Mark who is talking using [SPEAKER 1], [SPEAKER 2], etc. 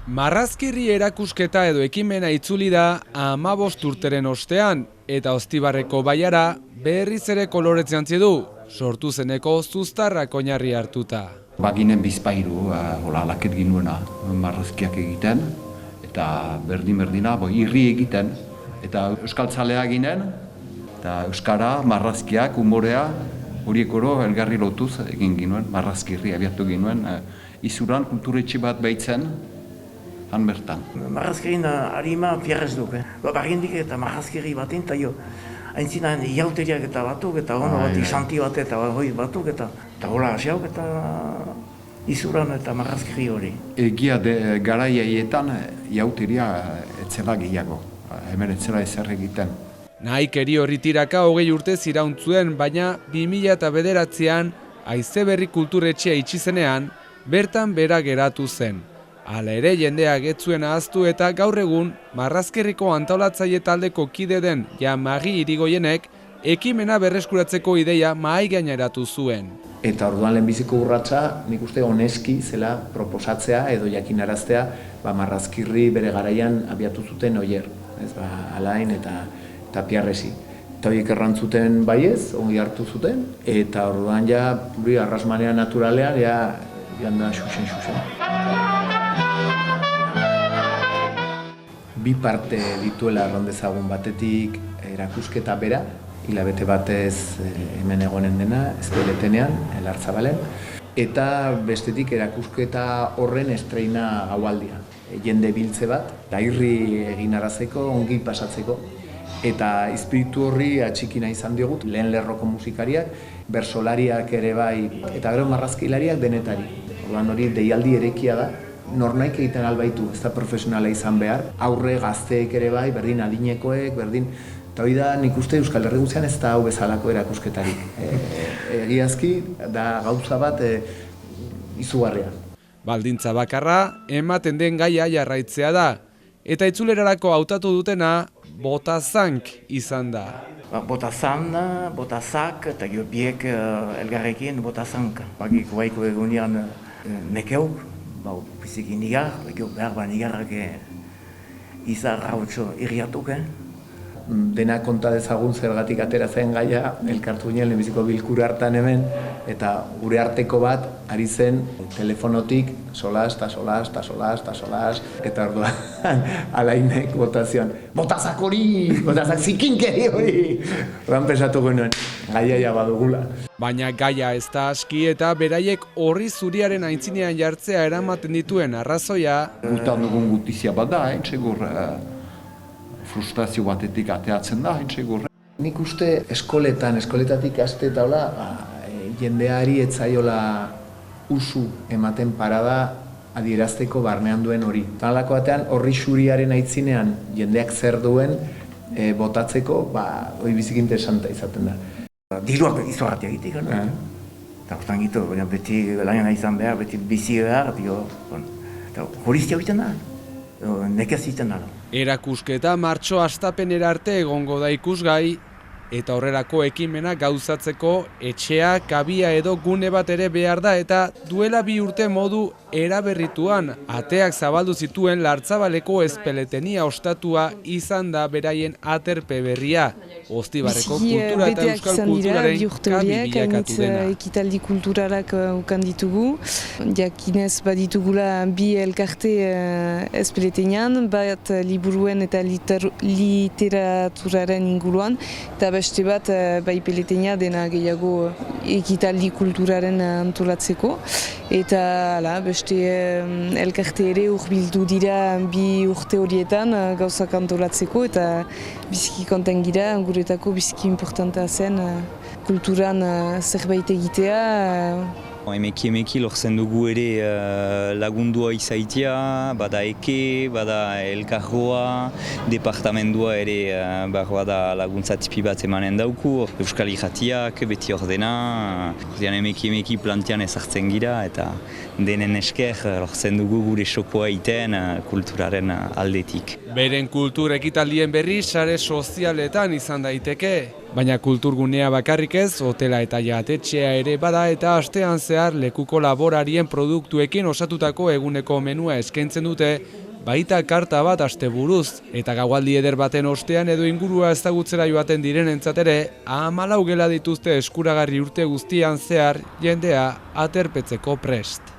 [SPEAKER 1] Marrazkirri erakusketa edo ekimena itzuli da 15 urteren ostean eta Oztibarreko baiara berriz ere koloretzean du, sortu zeneko zuztarrak oinarri hartuta.
[SPEAKER 2] Baginen bizpairu, laket ginuena marrazkiak egiten, eta berdin-berdina, irri egiten, eta euskaltzalea ginen, eta euskara, marrazkiak, humorea, horiek oro elgarri lotuz egin ginuen, marrazkirri abiatu ginuen, izuran kulturetxe bat behitzen, han bertan.
[SPEAKER 3] Marrazkirin harima pierrez duk, bagindik eta marrazkiri baten, eta jo, haintzinan iauteriak eta batuk, eta ono batik santi bat eta hoi batuk, eta hola asiauk eta izuran eta marrazkiri hori.
[SPEAKER 2] Egia garaiaietan iauteria etzela gehiago, hemen etzela ezer egiten.
[SPEAKER 1] Naik eri horri tiraka 20 urte zirauntzuen, baina 2009an Haizeberri kulturetxea itxi zenean, bertan bera geratu zen. Hala ere jendeak ez zuen ahaztu eta gaur egun marrazkerriko antolatzaile taldeko kide den Magi Irigoienek ekimena berreskuratzeko ideia mahai gaineratu zuen.
[SPEAKER 4] Eta orduan lehenbiziko urratsa nik uste oneski zela proposatzea edo jakinaraztea marrazkirri bere garaian abiatu zuten Oier, Alain eta Piarresi. Eta horiek errantzuten baiez, ongi hartu zuten, eta orduan puri arrasmanea naturalean joan da xuxen. Bi parte dituela arrondezagun, batetik erakusketa bera, hilabete batez hemen egonen dena, Ezpeletenean, Lartzabalen, eta bestetik erakusketa horren estreina gaualdia. Jende biltze bat, irri egin arazeko, ongi pasatzeko, eta espiritu horri atxikina izan diogut, lehen lerroko musikariak, bersolariak ere bai, eta gero marrazkilariak denetari. Orduan hori deialdi erekia da, nornaik egiten albaitu, ez da profesionala izan behar, aurre gazteek ere bai, berdin adinekoek, berdin, eta hori da nik uste Euskal Herri guztian ez da hau bezalako erakusketarik. Egiazki da gauza bat izugarria.
[SPEAKER 1] Baldintza bakarra, ematen den gaia jarraitzea da, eta itzulerarako hautatu dutena botazank izan da.
[SPEAKER 3] Botazan, botazak, eta biek elgarrekin botazank. Bagik guaiko egunean nekeuk, biziki nigar, behar nigarrak izar rautxo irriatuk.
[SPEAKER 4] Dena konta dezagun zergatik atera zen gaia, elkartu ginen lehenbiziko bilkura hartan hemen, eta gure arteko bat ari zen telefonotik solas, eta orduan Alainek botazioan, botazak hori, botazak zikinkeri hori! Horren pesatu genuen, gaia badugula.
[SPEAKER 1] Baina gaia ez da aski eta beraiek horri zuriaren aintzinean jartzea eramaten dituen arrazoia.
[SPEAKER 2] Gutan dugun gutizia bada, entsegur frustrazio batetik ateatzen da, entsegur.
[SPEAKER 4] Nik uste eskoletatik haste eta hola, jendeari etzaiola usu ematen parada adierazteko barnean duen hori. Talako batean horri xuriaren aitzinean jendeak zer duen botatzeko, hori biziki interesanta izaten da.
[SPEAKER 3] Diruak izugarratia egitik, eta hortan gitu, beti lana izan behar, beti bizi behar, horiztia egiten da, nekez egiten da.
[SPEAKER 1] Erakusketa martxo hastapenera arte egongo da ikusgai, eta horrerako ekimena gauzatzeko etxea, kabia edo gune bat ere behar da eta duela 2 urte modu eraberrituan ateak zabaldu zituen Lartzabaleko Ezpeletenia ostatua izan da beraien aterpe berria. Oztibarreko kultura eta euskal kulturaren kabi bilakatu dena.
[SPEAKER 5] Ekitaldi kulturalak ukan ditugu. Jakinez baditugula 2 elkarte Ezpeletenian, bat liburuen eta literaturaren inguruan, eta beste bat Ezpeletenia dena gehiago ekitaldi kulturaren antolatzeko. Eta beste elkarte ere urbildu dira 2 urte horietan gauzak antolatzeko eta biziki konten gira, guretako biziki importanta zen kulturan zerbait egitea.
[SPEAKER 6] Emeki lortzen dugu ere lagundua izaitia, bada eke, bada elkargoa, departamendua ere bada laguntza tipi bat emanen dauku, Euskal Irratiak, beti ordena, emeki plantean ezartzen gira eta denen esker lortzen dugu gure sokoa iten kulturaren aldetik.
[SPEAKER 1] Beren kultur ekitaldien berri sare sozialetan izan daiteke. Baina kulturgunea bakarrik ez, hotela eta jatetxea ere bada eta astean zehar lekuko laborarien produktuekin osatutako eguneko menua eskaintzen dute, baita karta bat asteburuz, eta gaualdi eder baten ostean edo ingurua ezagutzera joaten direnentzat ere, 14 gela dituzte eskuragarri urte guztian zehar jendea aterpetzeko prest.